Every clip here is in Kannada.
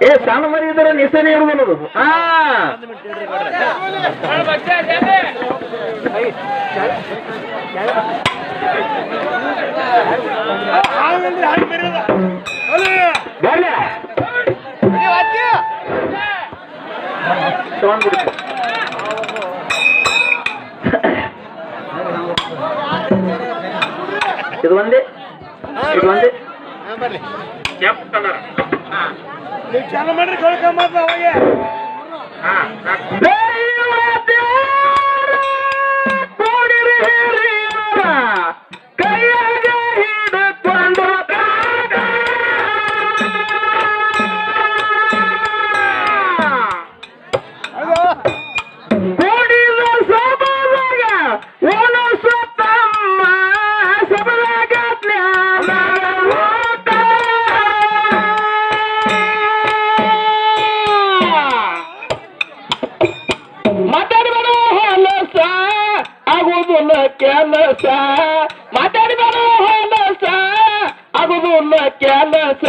ಏ ಸಣ್ಣ ಮರಿ ಇದ್ರೆ ನಿಸನೆ ಇರುವುದು. ಹಾ ಇದು ಒಂದೇ ನೀವು ಚಾಲು ಮಾಡ್ರಿ ಕಳ್ಕೊಂಬ ಅವಾಗೆ ಕೈಯಾಗ ಹಿಡ್ಕೊಂಡು ಕೂಡಿದ ಸಭಾದಾಗ ಉಣಸು ತಮ್ಮ ಸಭಾದಾಗ ಜ್ಞಾನ ಊಟ ಮಾತಾಡಬೇಡ ಹೊಲಸ ಆಗುವುದಿಲ್ಲ ಕೆಲಸ ಮಾತಾಡಬೇಡ ಹೊಲಸ ಆಗುವುದಿಲ್ಲ ಕೆಲಸ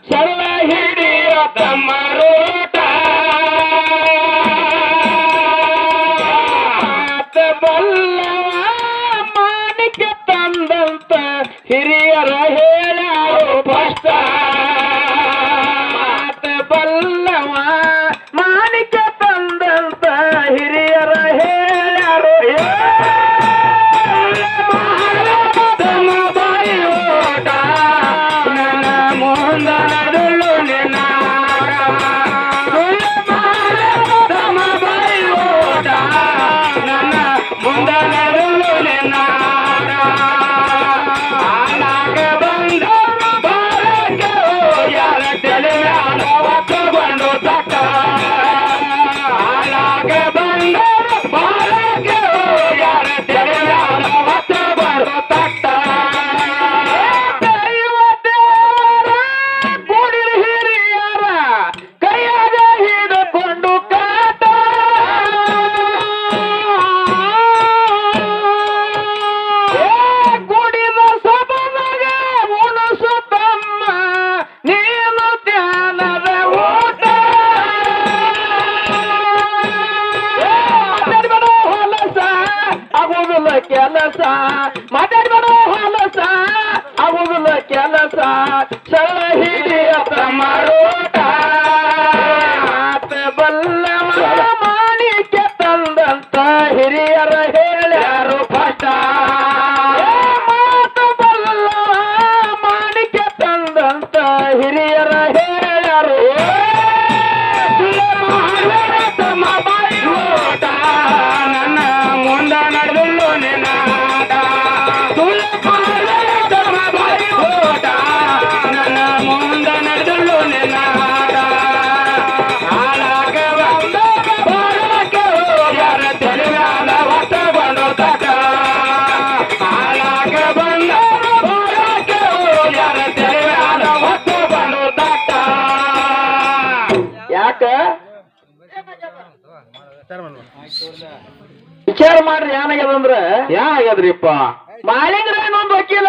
ಸರಳ ಹಿಡಿಯ ತಮ್ಮ ರೋಟ ಬಲ್ಲವ ಮಾಣಿಕ್ಯ ತಂದಂತ ಹಿರಿಯರ ಹೇಳಾರು ಭ್ರಷ್ಟ ಬಲ್ಲವ ಮಾಣಿಕ್ಯ ತಂದಂತ ಹಿರಿಯರ ಹೇಳಾರು ಬಾಯಿ ಓಟ ನನ್ನ ಮುಂದ ನಡುಳು ನಿನ್ನ ಬಾಯಿ ಓಟ ನನ್ನ ಮುಂದ ನಡುಳು ನಿನ್ನ ಆನಾಗ ಬಂದ ಬಾರಕ್ಕೆ ಯಾರ ತಲೆ ತಗೊಂಡು ತಕ್ಕ ಆನಾಗ ಬಂದ ಬಾರಕ್ಕೆ ಯಾರ ತಲೆ ತಗೊಂಡು ತಕ್ಕ ಗುಡಿ ಹಿರಿಯರ ಕೈಯಾಗ ಹಿಡ್ಕೊಂಡು ಕಾಟ ಗುಡಿದ ಸಭದಾಗ ಉಣಸು ತಮ್ಮ ನೀನು ಧ್ಯಾನದ ಊಟ ಮಾತಾಡ್ಬೇಡ ಹೊಲಸ ಆಗುವುದಿಲ್ಲ ಕೆಲಸ ಮಾತಾಡ್ಬೇಡ ಹೊಲಸ ಆಗುವುದಿಲ್ಲ ಕೆಲಸ ಸರಳ ಹಿಡಿಯ ತಮ್ಮ ರೋಟ ಬಲ್ಲವ ಮಾಣಿಕ್ಯ ತಂದಂತ ಹಿರಿಯರ ಹೇಳ್ಯಾರು ಪಟ ಮಾತು ಬಲ್ಲವ ಮಾಣಿಕ್ಯ ತಂದಂತ ಹಿರಿಯರ ಹೇಳ್ಯಾರು ತಮ್ಮ ಬಾಯಿ ಓಟ ನನ್ನ ಮುಂದ ನಡೆದು ನಿನಾಟ ತಮ್ಮ ಬಾಯಿ ಓಟ ನನ್ನ ಮುಂದ ನಡೆದು ನಿನಾಟ ಹಾಳಾಗ ಬಂದ ಬಾಳಕ್ಕೆ ಯಾರ ತೆಲುಗಾಲ ಹೊತ್ತಗೊಂಡು ತಟ ಹಾಳಾಗ ಬಂದ ಬಾಳಕ್ಕೆ ಯಾರ ತೆಲುಗಾಲ ಹೊತ್ತಗೊಂಡು ತಟ ಯಾಕ ವಿಚಾರ ಮಾಡ್ರಿ ಏನಾಗ್ಯದಂದ್ರ ಏನಾಗ್ಯದ್ರಿಪ್ಪ ಮಾಲಿಂಗ್ರ ಇನ್ನೊಂದು ವಕೀಲ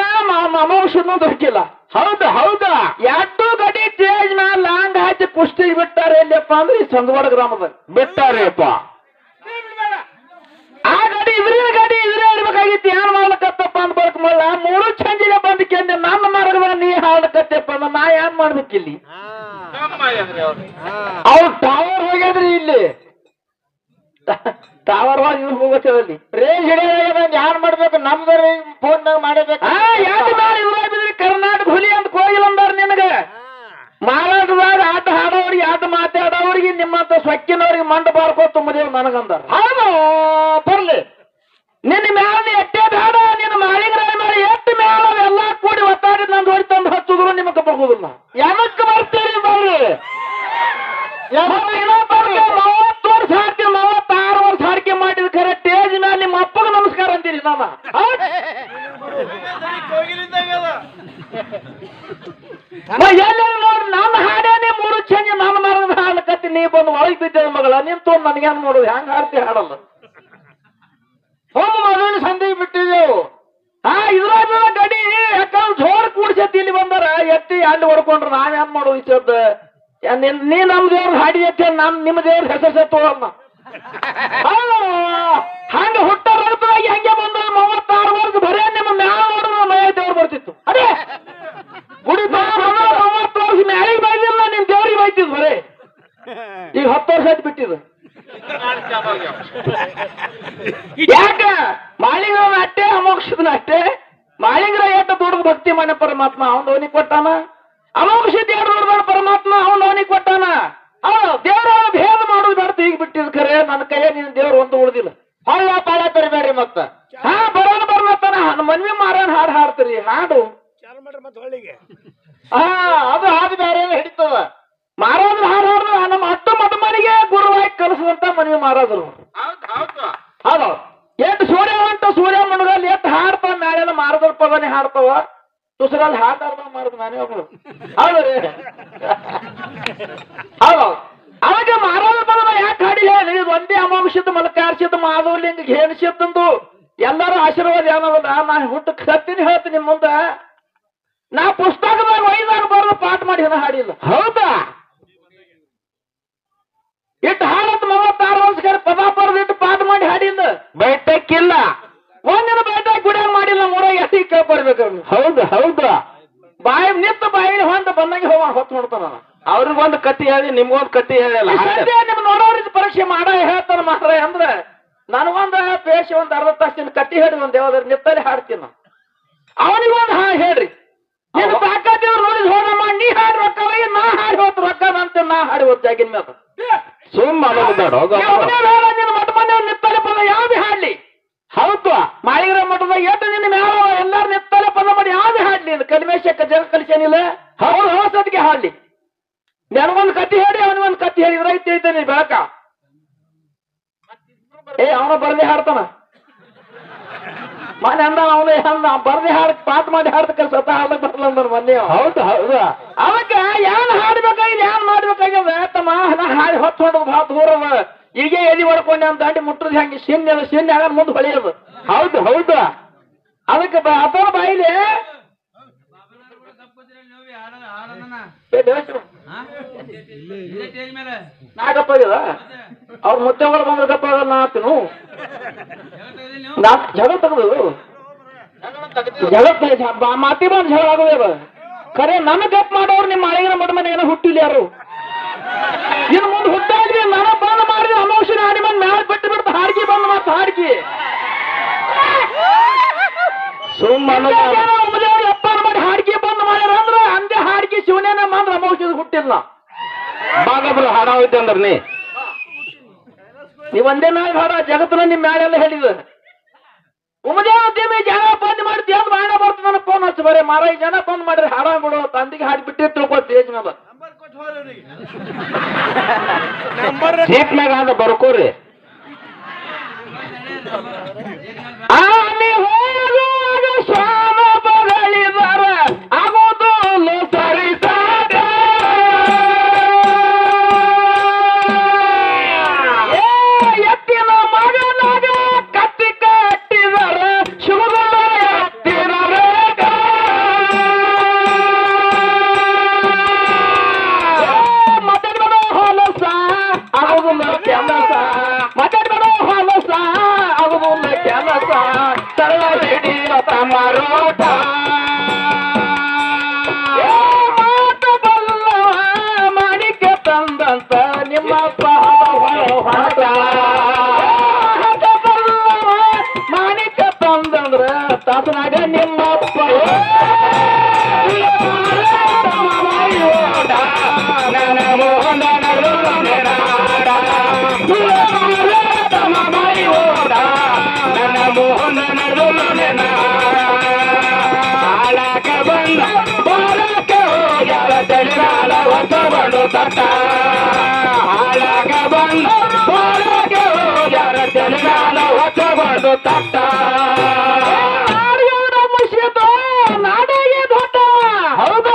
ಮಮೋಷನ್ನೊಂದು ವಕೀಲ ಹೌದಾ ಎರಡು ಗಡಿ ಸ್ಟೇಜ್ ಮ್ಯಾಲ ಲಾಂಗ್ ಹಾಕಿ ಕುಸ್ತಿಗೆ ಬಿಟ್ಟಾರೆ ಎಲ್ಲಿಯಪ್ಪ ಅಂದ್ರೆ ಈ ಸಂಗವಾಡ ಗ್ರಾಮದಾಗ ಬಿಟ್ಟಾರೆಪ್ಪ ಆ ಗಡಿ ಇದ್ರೇ ಇರ್ಬೇಕಾಗಿತ್ತು ಏನ್ ಮಾಡ್ಲಕತ್ತಪ್ಪ ಅಂತ ಬರ್ಕ ಮಲ್ಲ ಮೂರು ಚಂಜಿಗೆ ಬಂದ ಕೇಂದ್ರ ನಮ್ಮ ಮಾರ್ಗದಾಗ ನೀ ಹಾಡ್ಲಕತ್ತಪ್ಪ ಅಂದ್ರೆ ನಾ ಏನ್ ಮಾಡ್ಬೇಕಿಲ್ಲಿ ಅವ್ರು ಟವರ್ ಹೋಗ್ಯದ್ರಿ ಇಲ್ಲಿ ಟವರ್ ಹೋಗಿ ಇವ್ರು ಹೋಗತ್ತದಲ್ಲಿ ರೇಂಜ್ ಹಿಡಿಯೋದಾಗ ಯಾರು ಮಾಡ್ಬೇಕು ನಮ್ದು ಫೋನ್ದಾಗ ಮಾಡಬೇಕು ಕರ್ನಾಟಕ ಹುಲಿ ಅಂತ ಕೋಗಿಲ್ಲ ಅಂದಾರ ನಿನಗ ಮಹಾರಾಷ್ಟ್ರದಾಗ ಆಟ ಹಾಡೋರಿಗೆ ಆಟ ಮಾತಾಡೋರಿಗೆ ನಿಮ್ಮಂತ ಸೊಕ್ಕಿನವ್ರಿಗೆ ಮಂಡ ಬಾರ್ಕೋತ ಮದುವೆ ನನಗಂದಾರ ಹೌದು ಬರ್ಲಿ ನಿನ್ನ ಮ್ಯಾಲ ಎಟ್ಟೆ ಬೇಡ ನಿನ್ನ ಮಾಳಿಗರಾಯ ಮೇಲೆ ಎಷ್ಟು ಮ್ಯಾಲ ಎಲ್ಲಾ ಕೂಡಿ ಒತ್ತಾಡಿ ನಂದು ಹೊಡಿ ತಂದು ಹಚ್ಚಿದ್ರು ನಿಮಗ ಬರುವುದಿಲ್ಲ ಯಾವಕ್ಕೆ ಬರ್ತೀರಿ ಬರ್ರಿ ಬರ್ಲಿ 30 ವರ್ಷ ಹಾಕಿ 36 ವರ್ಷ ಹಾಡಿಕೆ ಮಾಡಿದ ಖರೆ ಟೇಜ್ ಮ್ಯಾಲ ನಿಮ್ಮ ಅಪ್ಪಗ ನಮಸ್ಕಾರ ಅಂತೀರಿ ನಾನು ಎಲ್ಲ ನೋಡಿ ನನ್ನ ಹಾಡೇನೆ ಮೂರು ಚಂಜಿ ನನ್ನ ಮರದ ಹಾಡ್ಲಕತ್ತಿ ನೀ ಬಂದು ಒಳಗೆ ಬಿದ್ದ ಮಗಳ ನೀನ್ ತೊಗೊಂಡು ನನಗೇನು ನೋಡುದು ಹೆಂಗ್ ಹಾಡ್ತಿ ಹಾಡಲ್ಲ ಹೋಮ ಮದುವೆ ಸಂಧಿ ಬಿಟ್ಟಿದ್ದೆವು ಇದ್ರಾಗ ಗಡಿ ಯಾಕಂದ್ರೆ ಜೋರ್ ಕೂಡ್ಸತ್ತಿ ಇಲ್ಲಿ ಬಂದಾರ ಎತ್ತಿ ಅಲ್ಲಿ ಹೊಡ್ಕೊಂಡ್ರ ನಾವೇನ್ ಮಾಡೋದು ಈ ಶಬ್ದ ನೀ ನಮ್ ದೇವ್ರ ಹಾಡಿ ಅಂತ ನಿಮ್ಮ ದೇವ್ರ ಹೆಸರು ಸತ್ತೋಲ್ಲ ಹಂಗ ಹುಟ್ಟ ರಕ್ತದಾಗಿ ಹಂಗೆ ಬಂದ 36 ವರ್ಷ ಬರೇ ನಿಮ್ಮ ಮ್ಯಾಲ ನೋಡಿದ್ರೆ ಮಯ ದೇವ್ರು ಬರ್ತಿತ್ತು ಅದೇ ಗುಡಿ 30 ವರ್ಷ ಮ್ಯಾಲಿಗೆ ಬೈದಿಲ್ಲ ನಿಮ್ ದೇವ್ರಿಗೆ ಬೈತಿದ್ ಬರೇ ಈಗ 10 ವರ್ಷ ಆಯ್ತು ಬಿಟ್ಟಿದ್ದು ಯಾಕ ಮಾಳಿಂಗ್ರ ಅಟ್ಟೆ ಅಮೋಕ್ಷದನ ಅಟ್ಟೆ ಮಾಳಿಂಗ್ರ ಏಟ ದೊಡ್ಡ ಭಕ್ತಿ ಮನೆ ಪರಮಾತ್ಮ ಅವನ್ ಅವನಿಗೆ ಕೊಟ್ಟಾನ ಅಮೋಕ್ಷದ ಎರಡು ನೋಡಿದ ಪರಮಾತ್ಮ ಅವನ್ ಅವನಿಗೆ ಕೊಟ್ಟಾನ ದೇವರ ಭೇದ ಮಾಡೋದು ಬೇಡ ಈಗ ಬಿಟ್ಟಿದ್ ಖರೆ ನನ್ನ ಕೈಯ ನಿನ್ ದೇವ್ರು ಒಂದು ಉಳಿದಿಲ್ಲ ಹೊಳ್ಳ ಪಾಳ ತರಬೇಡ್ರಿ ಮತ್ತ ಹಾ ಬರೋಣ ಬರ್ಲತ್ತಾನ ಮನ್ವಿ ಮಾರನ್ ಹಾಡು ಹಾಡ್ತೀರಿ ಹಾಡು ಹಾ ಅದು ಹಾಡು ಬೇರೆ ಹಿಡಿತದ ಮಾರಾದ್ರ ಹಾಡು ಹಾಡ್ರ ನಮ್ಮ ಅಟ್ಟ ಮಠಮನಿಗೆ ಗುರುವಾಗಿ ಕಲಿಸುವಂತ ಮನ್ವಿ ಮಾರಾದ್ರು ಹೌದು ಎಷ್ಟು ಸೂರ್ಯ ಹೊಂಟ ಸೂರ್ಯ ಮುಣಗಲ್ ಎಷ್ಟು ಹಾಡ್ತಾವ ಮ್ಯಾಲೆಲ್ಲ ಮಾರದ್ರ ಪದನೆ ಹಾಡ್ತಾವ ತುಸರಲ್ಲಿ ಹಾಡಾರ್ದ ಮಾಡುದು ನಾನೇ ಒಬ್ಬರು ಹೌದ್ರಿ ಹೌದು ಅವಾಗ ಮಾರಾದ್ರ ಪದ ಯಾಕೆ ಹಾಡಿಲ್ಲ ಇದು ಒಂದೇ ಅಮಾಂಶದ ಮಲಕಾರ್ಸಿದ ಮಾಧವಲಿಂಗ ಹೇನಿಸಿದ್ದಂದು ಎಲ್ಲರೂ ಆಶೀರ್ವಾದ ಏನವಲ್ಲ ನಾ ಹುಟ್ಟು ಕತ್ತೀನಿ ಹೇಳ್ತೀನಿ ನಿಮ್ ಮುಂದ ನಾ ಪುಸ್ತಕದಾಗ ಒಯ್ದಾಗ ಬರೋದು ಪಾಠ ಮಾಡಿ ಏನೋ ಹಾಡಿಲ್ಲ ಹೌದಾ ಇಟ್ಟು ಹಾಡತ್ 36 ವರ್ಷ ಪದ ಬರೆದಿಟ್ಟು ಪಾಠ ಮಾಡಿ ಹಾಡಿಲ್ಲ ಬೈಟಕ್ಕಿಲ್ಲ ಒಂದಿನ ಬೈಟಕ್ ಗುಡಿಯಾಗ ಮಾಡಿಲ್ಲ ಮೂರಾಗ ಎತ್ತಿ ಕೇಳ್ಬರ್ಬೇಕು ಹೌದು ಹೌದು ಬಾಯಿ ನಿಂತು ಬಾಯಿ ಹೊಂದ ಬಂದಂಗೆ ಹೊತ್ತು ನೋಡ್ತಾನ ಅವ್ರಿಗೊಂದು ಕತ್ತಿ ಹೇಳಿ ನಿಮ್ಗೊಂದು ಕತ್ತಿ ಹೇಳಿಲ್ಲ ನಿಮ್ ನೋಡೋರಿಗೆ ಪರೀಕ್ಷೆ ಮಾಡ ಹೇಳ್ತಾನ ಮಾತ್ರ ಅಂದ್ರೆ ನನಗೊಂದು ಪೇಶ ಒಂದ್ ಅರ್ಧ ತಾಸಿನ ಕತ್ತಿ ಹೇಳಿ ಒಂದ್ ಯಾವ್ದಾರ ನಿತ್ತಲ್ಲಿ ಹಾಡ್ತೀನಿ ಅವನಿಗೊಂದು ಹಾ ಹೇಳ್ರಿ ನೀನು ತಾಕತ್ತಿದ್ರು ನೋಡಿದ್ ಹೋಗಮ್ಮ ನೀ ಹಾಡಿ ರೊಕ್ಕ ನಾ ಹಾಡಿ ಹೋತ್ ರೊಕ್ಕ ಅಂತ ನಾ ಹಾಡಿ ಹೋದ್ ಜಾಗಿನ ಮೇಲೆ ಸುಮ್ಮ ನಿನ್ನ ಮಠ ಮನೆ ನಿತ್ತಲೆ ಪದ ಯಾವ್ದು ಹಾಡ್ಲಿ ಹೌದು ಮಾಳಿಗರ ಮಠದಾಗ ಎಷ್ಟು ನಿನ್ನ ಮ್ಯಾಲ ಎಲ್ಲಾರು ನಿತ್ತಲೆ ಪದ ಮಾಡಿ ಯಾವ್ದು ಹಾಡ್ಲಿ ಕಡಿಮೆಶಕ್ಕ ಜಗ ಕಲಿಸೇನಿಲ್ಲ ಅವ್ರು ಹೊಸದಿಗೆ ಹಾಡ್ಲಿ ನನಗೊಂದು ಕತ್ತಿ ಹೇಳಿ ಅವನಿಗೊಂದು ಕತ್ತಿ ಹೇಳಿದ್ರೆ ಐತೈತೇನೆ ಬೆಳಕ ಅವನ ಬರ್ದೆ ಹಾಡ್ತಾನ ಮನೆ ಅಂದ ಅವನು ಬರ್ದೆ ಹಾಡ್ ಪಾಠ ಮಾಡಿ ಹಾಡ್ತಕ್ಕ ಸ್ವತಃ ಹಾಡಕ್ ಬರಲ್ಲ ಅಂದ್ರ ಮೊನ್ನೆ ಹೌದು ಹೌದು ಅವಕ್ಕ ಯಾನ್ ಹಾಡ್ಬೇಕಾಗಿ ಯಾನ್ ಮಾಡ್ಬೇಕಾಗ್ಯದ ತಮ್ಮ ನಾ ಹಾಡಿ ಹೊತ್ತು ಹೊಡೋದು ಭಾಳ ದೂರದ ಈಗ ಎದಿ ಹೊಡ್ಕೊಂಡೆ ಅಂತ ದಾಂಡಿ ಮುಟ್ಟದ್ ಹಂಗೆ ಶಿನ್ನೆ ಆಗ ಮುಂದೆ ಹೊಳೆಯೋದು ಹೌದು ಹೌದು ಅದಕ್ಕೆ ಅಪ್ಪನ ಬಾಯಿಲೆ ನಾ ಗಪ್ಪ ಆಗ್ಯದ ಅವ್ರ ಮುದ್ದೆಗಳು ಬಂದ್ರೆ ಗಪ್ಪ ಆಗಲ್ಲ ನಾ ಆತನು ಜಗಳ ತೆಗೆದು ಜಗಳ ಮಾತಿ ಬಂದು ಜಗಳ ಆಗೋದ ಖರೆ ನನ್ನ ಗಪ್ ಮಾಡೋರು ನಿಮ್ಮ ಮಾಳಿಗರ ಮಠ ಮನೆ ಏನೋ ಹುಟ್ಟಿಲ್ಲ ಯಾರು ಇನ್ನು ಮುಂದೆ ಹುಟ್ಟಾದ್ರಿ ನಾನು ಬಂದ್ ಮಾಡಿದ್ರೆ ಅಮೋಷನ್ ಹಾಡಿ ಬಂದ್ ಮ್ಯಾಲ ಬಿಟ್ಟು ಬಿಡ್ತು ಹಾಡ್ಗಿ ಬಂದ್ ಮಾತು ಹಾಡ್ಗಿ ಸುಮ್ಮನೆ ಅಪ್ಪಾರ ಮಾಡಿ ಹಾಡ್ಗಿ ಬಂದ್ ಮಾಡ್ಯಾರ ಅಂದ್ರ ಅಂದೆ ಹಾಡ್ಗಿ ಶಿವನೇನ ಮಾತ್ರ ಅಮೋಷದ ಹುಟ್ಟಿಲ್ಲ ಬಾಗಬ್ರು ಹಾಡ ಹೋಯ್ತು ಅಂದ್ರ ನೀವ್ ಒಂದೇ ಮ್ಯಾಲ ಹಾಡ ಜಗತ್ತನ ನಿಮ್ ಮ್ಯಾಲೆಲ್ಲ ಹೇಳಿದ ಉಮದೇವತೆಮೆ ಜನ ಬಂದ್ ಮಾಡ್ತಿ ಅಂದ್ ಬಾಣ ಬರ್ತದ ಫೋನ್ ಹಚ್ಚ ಬರೇ ಮಾರ ಈ ಜನ ಬಂದ್ ಮಾಡ್ರಿ ಹಾಡ ಬಿಡು ತಂದಿಗೆ ಹಾಡಿ ಬಿಟ್ಟಿರ್ ತಿಳ್ಕೊ ಸ್ಟೇಜ್ ಮೇಲೆ ಸೀಟ್ ಮ್ಯಾಗ ಆದ ಬರ್ಕೋರಿ ಹೋಗುವಾಗ ಸ್ವಾಮ ಬಗಳಿದಾರ ಆಗೋದು ಸರಿ ಸಾಗ ಎತ್ತಿನ ಮಗನಾಗ ಕತ್ತಿ ಕಟ್ಟಿದಾರ ಶಿವಗುಣ ಎತ್ತಿರಬೇಕ ಮಾತಾಡ್ಬೇಡ ಹೊಲಸ ಆಗೋದಿಲ್ಲ ಕೆಲಸ ಮಾತಾಡ್ಬೇಡ ಹೊಲಸ ಆಗೋದಿಲ್ಲ ಕೆಲಸ ಸರಳ ಹಿಡಿಯ ತಮರೋಟ ಮಾತು ಬಲ್ಲವ ಮಾಣಿಕ್ಯ ತಂದಂತ ನಿಮ್ಮಪ್ಪ ಹೊರಟ ಬಲ್ಲವ ಮಾಣಿಕ್ಯ ತಂದಂದ್ರ ತಾತನಾಗ ನಿಮ್ಮಪ್ಪ ನನ್ನ ಮೋಹನ ನನ್ನ ಮೋಹನ ಹಾಳಾಕ ಬಂದ ಬಾಳಕ ಹೋಗ್ಯಾರ ತಳಿರಾಳ ಹೊಸ ಬಡು ತಟ್ಟ ಹಾಳಾಕ ಬಂದ ಬಾಳಕ ಹೋಗ್ಯಾರ ತಳಿರಾಳ ಹೊಸ ಬಡು ತಟ್ಟ ಮುಷಿತ ನಾಡಿಗೆ ದೊಡ್ಡ ಹೌದ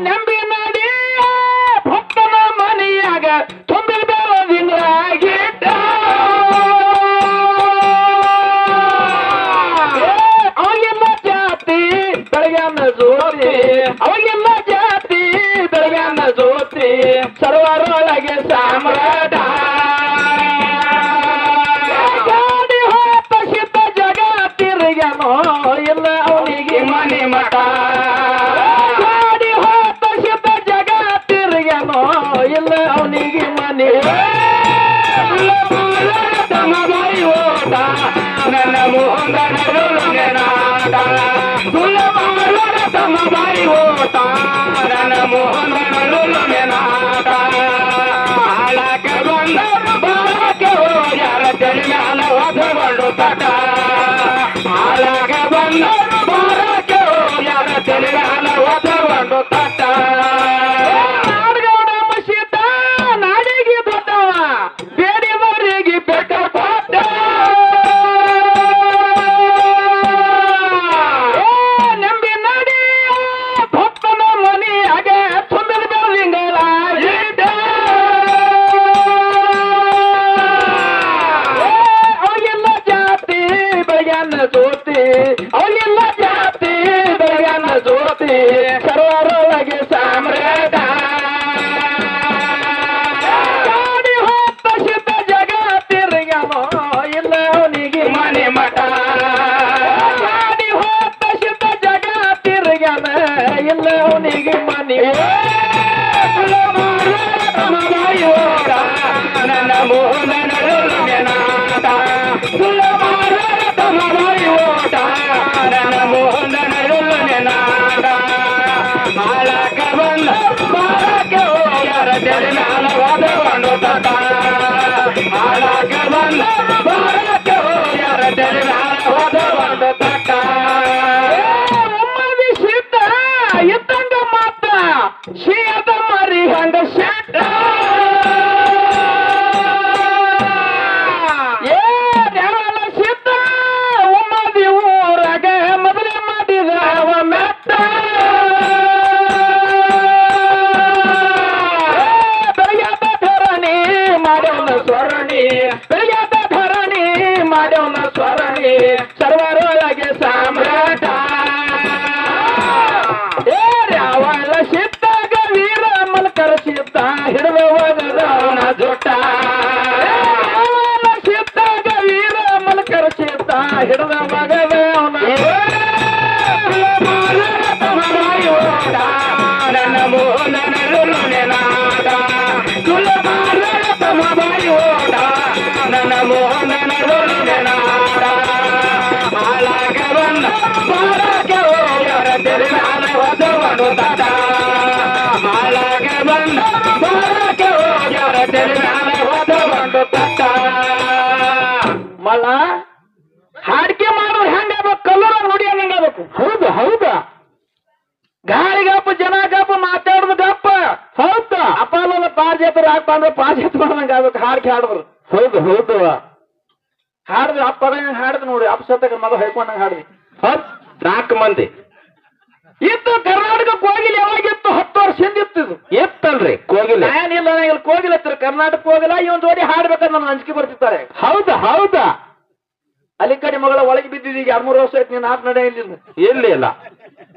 ನಂಬಿ ನಡಿ ಭಕ್ತನ ಮನೆಯಾಗ ತುಂಬಿ ಬೆಳದಿಂಗಾಗಿದ್ದ ಅವಾಗ ತಿರುಗ್ಯಾನೋ ಇಲ್ಲ ಅವನಿಗೆ ಮನೆ ಮಠ ಗಾಡಿ ಹೋತ ಶಿತ ಜಗ ತಿರುಗ್ಯಾನೋ ಇಲ್ಲ ಅವನಿಗೆ ಮನೆ ತಮ್ಮ ಬಾಯಿ ಓಟ ನನ್ನ ಮೋಹನ ತಮ್ಮ ಬಾಯಿ ಓಟ ನನ್ನ ಮೋಹನ ಹಾಳಕ್ಕೆ ಬಂದ ಬಾಳಕ್ಕೆ ಹೋಗ್ಯಾರ ತೆಲಿಮ್ಯಾಲ ಒದಗೊಂಡು ತಟ ಹಾಳಕ್ಕೆ ಬಂದ ಬಾಳಕ್ಕೆ ಹೋಗ್ಯಾರ ತೆಲಿಮ್ಯಾಲ ಒದಗೊಂಡು ತಟ ನಾಡಗೌಡ ಮಸೀತ ನಾಡಿಗೆ ದೊಡ್ಡವ ಬೇಡಿದವರಿಗೆ ಬೆಟ್ಟ ಪಾಠ ನಂಬಿ ನಡಿ ಭಕ್ತನ ಮನೆಯಾಗೆ ತುಂಬಿದ ಬೆಳದಿಂಗಳ ಅವರಿಗೆಲ್ಲ ಜಾತಿ ಬೆಳಗ್ಯಾನ ಜ್ಯೋತಿ ಅವರಿಗೆಲ್ಲ ಜಾತಿ ಬೆಳಗ್ಯಾನ ಜ್ಯೋತಿ ಸರ್ವರೊಳಗೆ ಸಾಮ್ರಾಟ ಗಾಡಿ ಹೊತ್ತ ಸಿದ್ಧ ಜಗ ತಿರುಗ್ಯಾನೋ ಇಲ್ಲ ಅವನಿಗೆ ಮನೆ ಮಠ ಗಾಡಿ ಹೊತ್ತ ಸಿದ್ಧ ಜಗ ತಿರುಗ್ಯಾನ ಇಲ್ಲ ಅವನಿಗೆ ಮನೆ ನನ್ನ ಮೋಹನ ತಮ್ಮ ಬಾಯಿ ಓಟ ನನ್ನ ಮೋಹನ ಹಾಳಕ್ಕೆ ಬಂದ ಬಾಳಕ್ಕೆ ಹೋಗ್ಯಾರ ತೆಲಿಮ್ಯಾಲ ಒದಗೊಂಡು ತಟ ಹಾಳಕ್ಕೆ ಬಂದ ಬಾಳಕ್ಕೆ ಹೋಗ್ಯಾರ ತೆಲಿಮ್ಯಾಲ ಒದಗೊಂಡು ತಟ ಒಮ್ಮದಿ ಸಿದ್ಧ ಇದ್ದಂಗ ಮಾತ ಶೀಯದ ಮರಿ ಹಂಗ ಶೆಟ್ಟ ಸಿದ್ಧ ಒಮ್ಮದಿ ಊರಾಗ ಮೊದಲೇ ಮಾಡಿದ ಅವ ಮೆಟ್ಟ ಬೆಳಗ್ಯಾದ ಧರಣಿ ಮಾಡ್ಯವನ ಸ್ವರಣಿ ಬೆಳಗ್ಯಾದ ಧರಣಿ ಮಾಡ್ಯವನ ಸ್ವರಣಿ ಸರ್ವರೊಳಗೆ ಸಾಮ್ರಾಟ ಯಾವಲ್ಲ ಸಿದ್ಧಾಗ ವೀರ ಮಲ್ಕರ ಸಿದ್ಧ ಹಿಡಿದ ಹೋಗದವನ ಜೊಟ್ಟ ಸಿದ್ಧಾಗ ವೀರ ಮಲ್ಕರ ಸಿದ್ಧ ಹಿಡಿದ ಮಗದವನ ನನ್ನ ಮೋಹನ ತಮ್ಮ ಬಾಯಿ ಓಟ ನನ್ನ ಮೋಹನ ಹಾಳಾಗ ಬಂದ ಬಾಳಕ್ಕೆ ಹೋಗ್ಯಾರ ತೆಲಿಮ್ಯಾಲ ಒದಗೊಂಡು ತಟ ಹಾಳಾಗ ಬಂದ ಬಾಳಕ್ಕೆ ಹೋಗ್ಯಾರ ತೆಲಿಮ್ಯಾಲ ಒದಗೊಂಡು ತಟ ಮಳ ಹಾಡಿಕೆ ಮಾಡೋರು ಹೆಂಗಾಗಬೇಕು ಕಲ್ಲರ ನೋಡಿ ಹೆಂಗಾಗಬೇಕು ಹೌದು ಹೌದಾ ಗಾಳಿಗಪ್ಪ ಜನ ಗಪ್ಪ ಮಾತಾಡುದು ಗಪ್ಪ ಹೌದಾ ಅಪಾಲನ ಪಾರ್ಜಾತ್ರ ಹಾಕ್ಪ ಅಂದ್ರೆ ಪಾರ್ಜಾತ್ರ ಮಾಡ್ದಂಗ ಆಗ್ಬೇಕು ಹಾಡಿಕೆ ಹಾಡಿದ್ರು ಹೌದು ಹೌದು ಹಾಡಿದ್ರು ಅಪ್ಪ ಹಾಡಿದ್ ನೋಡಿ ಅಪ್ಸತ್ತಗ ಮಗ ಹೇಳ್ಕೊಂಡಂಗ ಹಾಡಿದ್ವಿ 4 ಮಂದಿ ಇತ್ತು ಕರ್ನಾಟಕ ಕೋಗಿಲೆ ಯಾವಾಗಿತ್ತು 10 ವರ್ಷ ಹಿಂದಿತ್ತು ಇದು ಎತ್ತಲ್ರಿ ಕೋಗಿಲೆ ಏನಿಲ್ಲ ಇಲ್ಲಿ ಕೋಗಿಲೆ ಹತ್ತಿರ ಕರ್ನಾಟಕ ಕೋಗಿಲ ಇವನ್ ಜೋಡಿ ಹಾಡ್ಬೇಕಂತ ನನ್ನ ಅಂಜಿಕೆ ಬರ್ತಿರ್ತಾರೆ ಹೌದಾ ಹೌದಾ ಅಲ್ಲಿ ಕಡೆ ಮಗಳ ಒಳಗೆ ಬಿದ್ದಿದ್ದು ಈಗ 2-3 ವರ್ಷ ಆಯ್ತು ನೀನು ಆಟ ನಡೆಯಲಿಲ್ಲ ಎಲ್ಲಿ ಇಲ್ಲ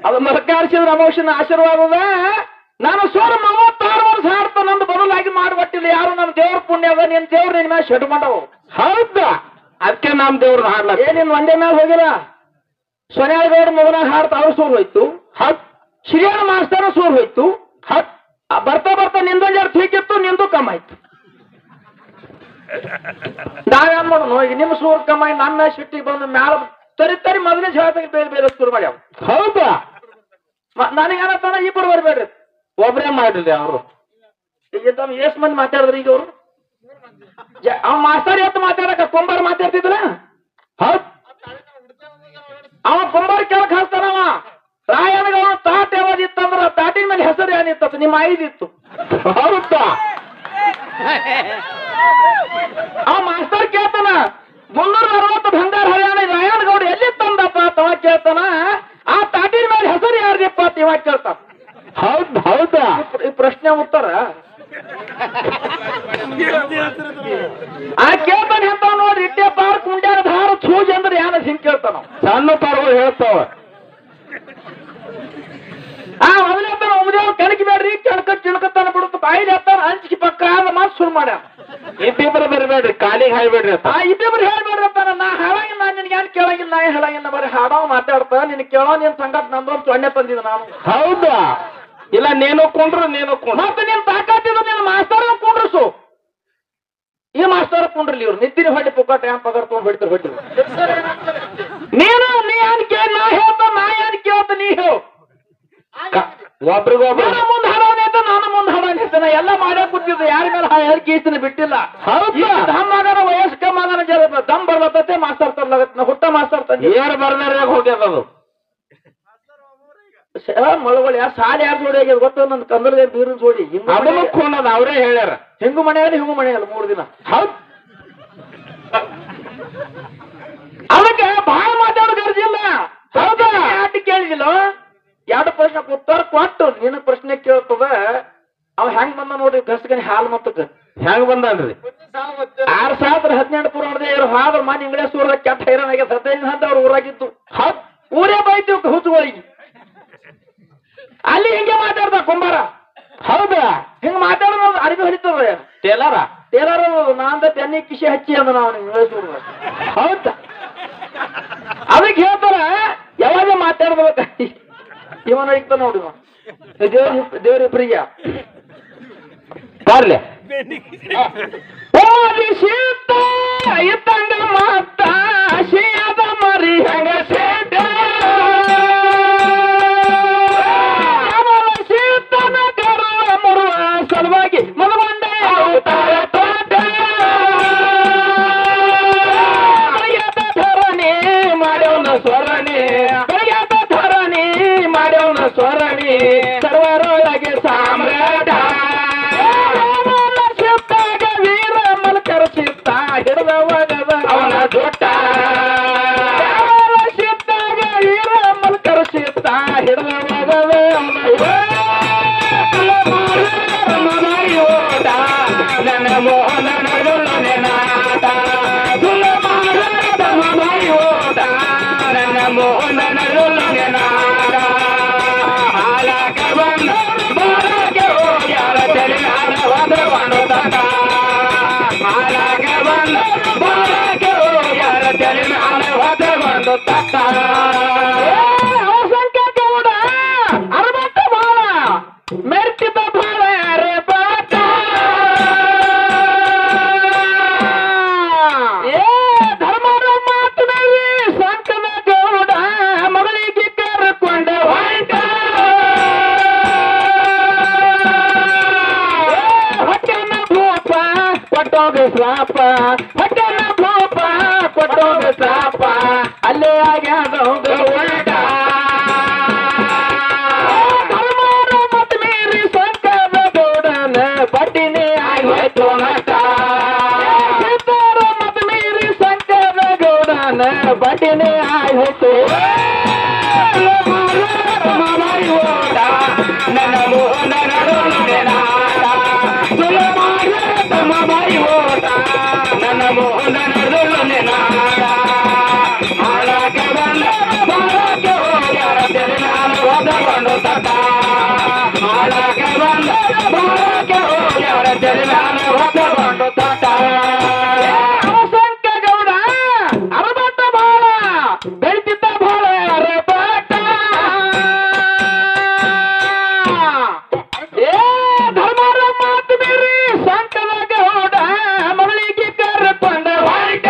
ಅದು ಮರಕಾರಿಸಿದ್ರ ಅಮೋಷನ ಆಶೀರ್ವಾದದ ನಾನು ಸೋರ 36 ವರ್ಷ ಹಾಡ್ತಾ ನಂದು ಬದಲಾಗಿ ಮಾಡ್ಬಿಟ್ಟಿಲ್ಲ ಯಾರು ನಮ್ಮ ದೇವ್ರ ಪುಣ್ಯ ಅದ ನಿನ್ ದೇವ್ರ ನಿನ್ ಮೇಲೆ ಶೆಡ್ ಮಾಡವು ಹೌದಾ ಅದಕ್ಕೆ ನಮ್ ದೇವ್ರನ್ನ ಹಾಡ್ಲ ಏನಿನ್ ಒಂದೇ ಮೇಲೆ ಹೋಗಿಲ್ಲ ಸೊನ್ಯಾಳಗೌಡ ಮಗನ ಹಾಡ್ತಾ ಅವ್ರು ಸೂರ್ ಹೋಯ್ತು ಶ್ರೀಯಣ್ಣ ಮಾಸ್ತರ ಸೂರ್ ಹೋಯ್ತು ಬರ್ತಾ ಬರ್ತಾ ನಿಂದೊಂದು ಜರ ಠೀಕಿತ್ತು ನಿಂದು ಕಮ್ಮಾಯ್ತು ನಾವೇನ್ ಮಾಡೋಣ ಈಗ ನಿಮ್ಮ ಸೂರ್ ಕಮ್ಮಾಯಿ ನನ್ನ ಸಿಟ್ಟಿಗೆ ಬಂದು ಮ್ಯಾಲ ತರಿ ಮೊದಲೇ ಜಾತಿಗೆ ಬೇರೆ ಬೇರೆ ಶುರು ಮಾಡ್ಯಾವ ಹೌದಾ ನನಗೇನತ್ತಾನ ಇಬ್ಬರು ಬರ್ಬೇಡ್ರಿ ಒಬ್ರೇ ಮಾಡ್ರಿ ಅವರು ಈಗ ಎಷ್ಟ್ ಮಂದಿ ಮಾತಾಡಿದ್ರಿ ಈಗ ಅವರು ಅವ್ ಮಾಸ್ತರ್ ಎತ್ತು ಮಾತಾಡಕ ಕೊಂಬಾರ ಮಾತಾಡ್ತಿದ್ರ ಹೌದ್ ಅವ ಕೊಂಬಾರ ಕೆಳಕ್ ಹಾಕ್ತಾನವ ರಾಯನಿಗೆ ಅವನು ತಾಟ ಯಾವ್ದಿತ್ತಂದ್ರ ತಾಟಿನ ಮೇಲೆ ಹೆಸರು ಏನಿತ್ತು ನಿಮ್ಮ ಐದಿತ್ತು ಹೌದಾ ಅವ ಮಾಸ್ತರ್ ಕೇಳ್ತಾನ 360 ಬಂಗಾರ ಹರಿಯಾಣ ರಾಯನಗೌಡ ಎಲ್ಲಿ ತಂದಪ್ಪ ತವ ಕೇಳ್ತಾನ ಆ ತಾಟಿನ ಮೇಲೆ ಹೆಸರು ಯಾರ್ದಿಪ್ಪ ಅಂತ ಇವಾಗ ಕೇಳ್ತಾನ ಹೌದಾ ಈ ಪ್ರಶ್ನೆ ಉತ್ತರ ಆ ಕೇಳ್ತಾನೆ ಅಂತ ನೋಡ್ರಿ ಇಟ್ಟೆ ಪಾರ್ ಕುಂಡ್ಯಾರ ಧಾರ ಸೂಜ್ ಅಂದ್ರೆ ಯಾನ ಹಿಂಗ್ ಕೇಳ್ತಾನ ಸಣ್ಣ ಪಾರ್ಗಳು ಹೇಳ್ತಾವ ಮೊದಲೇ ಒಮ್ಮದೇವ್ ಕಣಕಿ ಬೇಡ್ರಿ ಕೆಣಕ ಚಿಣಕತ್ತಾನ ಬಿಡುತ್ತ ಬಾಯಿಲಿ ಹತ್ತಾನ ಹಂಚಿಕೆ ಪಕ್ಕ ಆದ ಮಾತು ಶುರು ಮಾಡ್ಯಾನ ಇಬ್ಬಿಬ್ರು ಬರಬೇಡ್ರಿ ಕಾಲಿಗೆ ಹಾಯ್ಬೇಡ್ರಿ ಇಬ್ಬಿಬ್ರು ಹೇಳ್ಬೇಡ್ರಿ ಅಂತ ನಾ ಹಾಳಾಗಿಲ್ಲ ನಿನ್ಗೆ ಏನ್ ಕೇಳಂಗಿಲ್ಲ ನಾ ಹೇಳಂಗಿಲ್ಲ ಬರೀ ಹಾಡೋ ಮಾತಾಡ್ತಾ ನಿನ್ ಕೇಳೋ ನಿನ್ ಸಂಗತ್ ನಂದೊಂದು ಸೊನ್ನೆ ತಂದಿದ್ದ ನಾನು ಹೌದಾ ಇಲ್ಲ ನೀನು ಕೊಂಡ್ರು ಮತ್ತೆ ನೀನ್ ತಾಕಾತಿದ್ರು ನೀನು ಮಾಸ್ತರ್ ಕುಂಡ್ರಸು ಈ ಮಾಸ್ತರ್ ಕುಂಡ್ರಲಿ ಇವ್ರು ನಿತ್ತಿನ ಹೊಡ್ಡಿ ಪುಕ್ಕಟ ಏನ್ ಪಗಾರ ತಗೊಂಡ್ ಬಿಡ್ತಾರೆ ಹೊಡ್ಡಿ ನೀನು ನೀ ಏನ್ ಕೇಳ ನಾ ಹೇಳ್ತ ನಾ ಏನ್ ಕೇಳ್ತ ನೀ ಹೇಳು ಒಬ್ರಿಗೊಬ್ರು ಮುಂದೆ ಹಾಡೋನೈತ ನಾನು ಮುಂದೆ ಹಾಡೋನೈತನ ಎಲ್ಲ ಮಾಡೇ ಕೂತಿದ್ದು ಯಾರ ಮೇಲೆ ಹೇಳ್ಕೀಸ್ತೀನಿ ಬಿಟ್ಟಿಲ್ಲ ದಮ್ಮಗನ ವಯಸ್ಕ ಮಗನ ದಮ್ ಬರ್ಲತ್ತತೆ ಮಾಸ್ತರ್ ತರ್ಲಾಗತ್ತ ಹುಟ್ಟ ಮಾಸ್ತರ್ ತಂದಿ ಯಾರು ಬರ್ದಾರ ಹೋಗ್ಯದ ಅದು ಮಳವಳಿ ಸಾಲಿ ಯಾರು ಜೋಡಿ ಆಗ್ಯದ ಗೊತ್ತ ನನ್ ಕಂದರ್ಗೆ ಬೀರು ಜೋಡಿ ಹಿಂಗ ಅವರೇ ಹೇಳ್ಯಾರ ಹಿಂಗು ಮನೆಯಲ್ಲಿ ಹಿಂಗು ಮನೆಯಲ್ಲ 3 ದಿನ ಹೌದ್ ಅದಕ್ಕೆ ಬಹಳ ಮಾತಾಡೋ ಗರ್ಜಿಲ್ಲ ಹೌದಾ ಯಾಕೆ ಕೇಳಿದಿಲ್ಲ 2 ಪ್ರಶ್ನೆ ಉತ್ತರ ಕೊಟ್ಟು ನಿನ್ನ ಪ್ರಶ್ನೆ ಕೇಳ್ತದ ಅವ ಹೆಂಗ್ ಬಂದ ನೋಡಿ ಗಸಗನಿ ಹಾಲು ಮತ್ತಕ್ಕೆ ಹೆಂಗ್ ಬಂದನ್ರಿ 2018 ಪುರಾಣದ ಇವ್ರು ಹಾದ್ರ ಮನೆ ಇಂಗ್ಲೇಸ್ ಊರಾಗ ಕೆಟ್ಟ ಹೈರಾಣಾಗ್ಯ 15 ಅಂತ ಅವ್ರು ಊರಾಗಿದ್ದು ಊರೇ ಬೈತೀವಿ ಹುಚ್ಚುಗಳಿಗೆ ಅಲ್ಲಿ ಹಿಂಗೆ ಮಾತಾಡ್ದ ಕುಂಬಾರ ಹೌದಾ ಹಿಂಗ ಮಾತಾಡೋದು ಅರಿವಿ ಹೊಡಿತದ ಟೇಲರ ನಾಂದ ತೆನ್ನಿ ಕಿಶಿ ಹಚ್ಚಿ ಅಂದ ನಾವು ಇಂಗ್ಲೇಸ್ ಊರ ಹೌದಾ ಅದಕ್ಕೆ ಹೇಳ್ತಾರ ಯಾವಾಗ ಮಾತಾಡ್ಬೇಕ ಇವನ ಇಕ್ತ ನೋಡಿ ದೇವ್ರ ಪ್ರಿಯ ಬರ್ಲೆ ಶೀತ ಇತ್ತಂಗ ಮಾತ ಶಿಯದ ಮರಿ ಹಂಗ ಸೇಟ ಶೀತನ ಕರುವ ಮುರುವ ಸಲುವಾಗಿ ಮಲಗೊಂಡೆ ಧರಣಿ ಮಾಡ್ಯವನ ಸ್ವರಣಿ ಸ್ವರಣಿ ಸರ್ವರೊಳಗೆ ಸಾಮ್ರಾಟ ಸಿತ್ತಾಗ ವೀರ ಮಲ್ಕರ ಸಿತ್ತ ಹಿಡಿದವಗದ ಅವನ ಜೊಟ್ಟ ಸಿತ್ತಾಗ ವೀರ ಮಲ್ಕರ ಸಿತ್ತ ಹಿಡಿದವಗದ ಅವನ ನನ್ನ ಮೋಹನ ನಾಟ ನನ್ನ ಮೋಹನ ನಾಟ ಗೌಡ ಅರಬಟ್ಟ ಬಾಳ ಮೆರ್ತಿದ್ದ ಬಾಳ ರೇ ಬಾಟ ಧರ್ಮದ ಮಾತಿನಲ್ಲಿ ಸಂಕನ ಗೌಡ ಮಗಳಿಗೆ ಕರ್ಕೊಂಡ ಹೊಂಟ ಹೊಟ್ಟೆನ ಭೂಪ ಕೊಟ್ಟೋಗ ಶ್ರಾಪ ಹೊಟ್ಟೆನ ಭೂಪ ಕೊಟ್ಟೋಗ ಶ್ರಾಪ ಅಲ್ಲೇ ಆಗ್ಯಾದ ಉಲ್ಟ ಧರ್ಮದ ಮತ ಮೀರಿ ಸಂಕನ ಗೌಡನ ಬಡ್ಡಿನೇ ಆಗೋಯ್ತು ನಷ್ಟ ಸಿದ್ಧಾರ ಮತ ಮೀರಿ ಸಂಕನ ಗೌಡನ ಬಡ್ಡಿನೇ ಆಗೋಯ್ತು ನನ್ನ ಮೋಹನ ನನ್ನ ಮೋಹನ ಹಾಳಕ್ಕೆ ಬಂದ ಬಾಳಕ್ಕೆ ಹೋಗ್ಯಾರ ತೆರೆನಾನು ಒದಗೊಂಡು ತಟ್ಟ ಹಾಳಕ್ಕೆ ಬಂದ ಬಾಳಕ್ಕೆ ಹೋಗ್ಯಾರ ತೆರೆನಾನು ಒದಗೊಂಡು ತಟ್ಟ ಗೌಡ ಅರಬಟ್ಟ ಬಾಳ ಬೆಳ್ತಿದ್ದ ಬಾಳ ಅರಬಟ್ಟ ಧರ್ಮರ ಮಾತು ಮೀರಿ ಸಂಕದ ಗೌಡ ಮಗಳಿಗೆ ಕರ್ಕೊಂಡ ಹೊಂಟ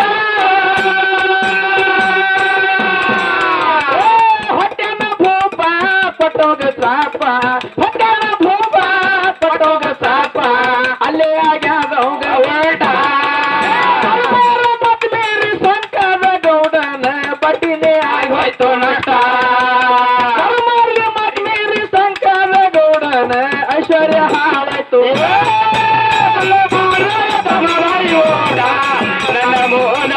ಹೊಟ್ಟೆನ ಭೂಪ ಕೊಟ್ಟೋಗ ಸಾಪ ಹೊಟ್ಟೆನ ಭೂಪ ಕೊಟ್ಟೋಗ ಸಾಪ ಅಲ್ಲೇ ಆಗ್ಯಾದ ಹೊಂಟ ಮತ್ ಮೀರಿ ಸಂಕದ ಗೌಡನ ಬಡ್ಡಿನೇ ಆಗೋಯ್ತು ನಷ್ಟ ಮತ್ ಮೀರಿ ಸಂಕದ ಗೌಡನ ಐಶ್ವರ್ಯ ಹಾಳಾಯ್ತು ನನ್ನ ಮೋಹನ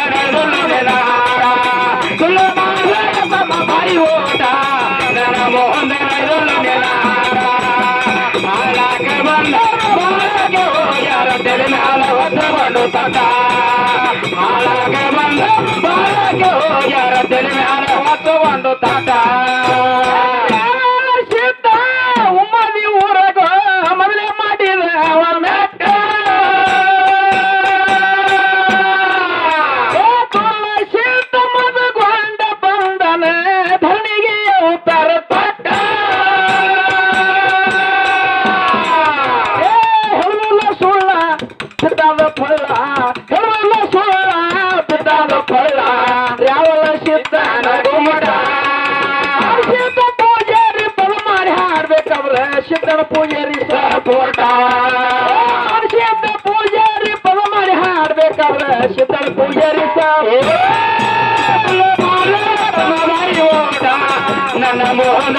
ನನ್ನ ಮೋಹನ ಹಾಳಕ್ಕೆ ಬಂದ ಬಾಳಕ್ಕೆ ಹೋಗ್ಯಾರ ತೆರೆನಾಲ ಒದ್ದಗೊಂಡು ತಟ ಹಾಳಕ್ಕೆ ಬಂದ ಬಾಳಕ್ಕೆ ಹೋಗ್ಯಾರ ತೆರೆನಾಲ ಒದ್ದಗೊಂಡು ತಟ ಸಿದ್ಧ ಉಮ್ಮದಿ ಊರಗ ಮೊದಲೇ ಮಾಡಿದ ಅವ ಮೆಟ್ಟ ಪೂಜಾರಿ ಸಪೋಟ ಸಿದ್ಧ ಪೂಜಾರಿ ಪದ ಮಾಡಿ ಹಾಡ್ಬೇಕಾದ್ರೆ ಸಿದ್ಧ ಪೂಜಾರಿ ನನ್ನ ಮೋಹನ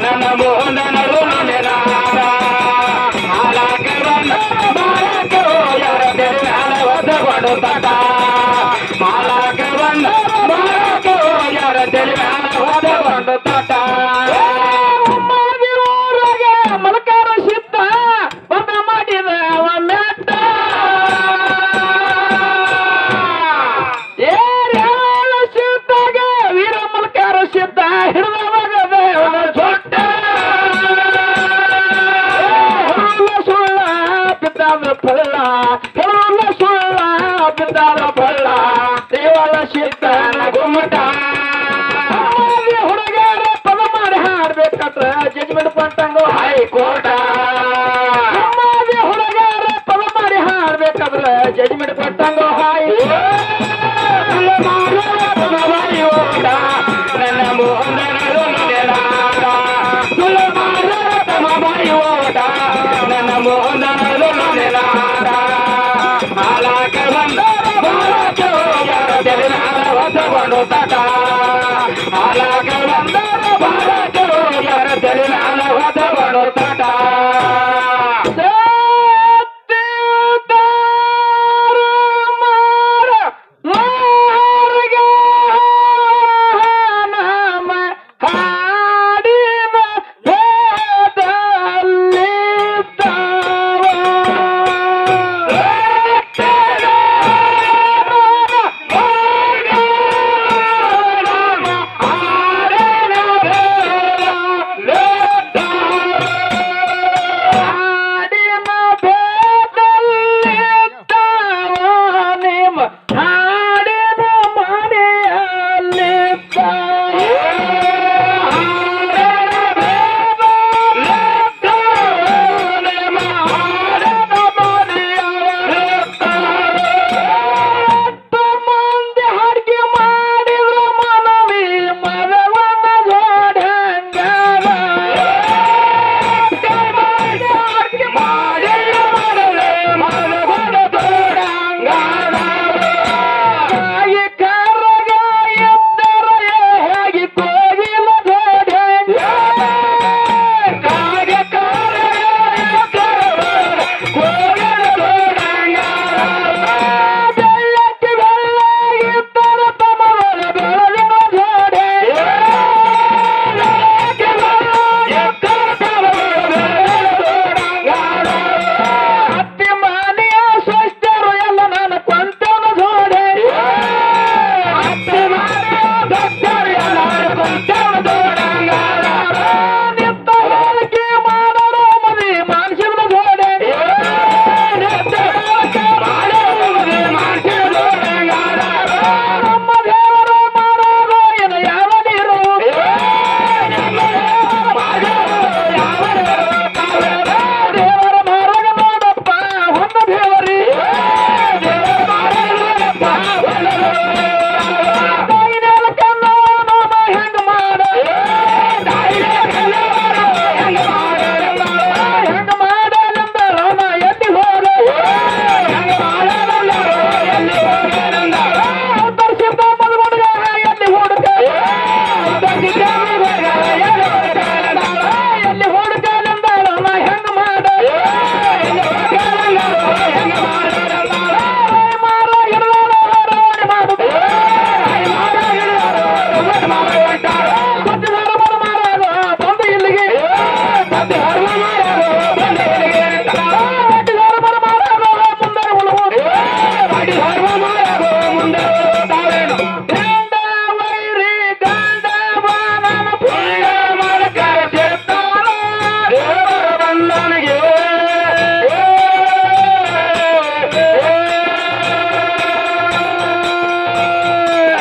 ನನ್ನ ಮೋಹನ ತಟ ಮಾಲಾಕ ಬಂದ ಯಾರ ತೆಲುಗಾನ ತಟ ಮಲಕಾರ ಸಿದ್ಧ ಬಂದ ಮಾಡಿದ ಮೆಟ್ಟ ಸಿದ್ಧಾಗ ವೀರ ಮಲಕಾರ ಸಿದ್ಧ ಹಿಡಿದವಾಗದ ಚೊಟ್ಟ ಸುಳ್ಳ ಬಿದ್ದಾದ ಫಲ ಸುಳ್ಳ ಬಿದ್ದಾದ ಫಲ ದೇವಳ ಸಿದ್ಧನ ಗುಮ್ಮಟ ಹುಡುಗರ ಪದ ಮಾಡಿ ಹಾಡ್ಬೇಕಂದ್ರ ಜಜ್ಮೆಂಟ್ ಪಂಟಂಗೋ ಹೈಕೋರ್ಟ ಹುಡುಗರ ಪದ ಮಾಡಿ ಹಾಡ್ಬೇಕಂದ್ರ ಜಜ್ಮೆಂಟ್ ಪಂಟಂಗೋ ನನ್ನ ಮೋಹನ ನನ್ನ ಮೋಹನ ಮಾಲಾಕ ಬಂದ ತಗೊಂಡು ತಟ ಮಾಲಾಕ ಬಂದ ಯಾರ ತೆಲುಗಾನ ತಗೊಂಡು ತಟ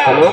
Hello?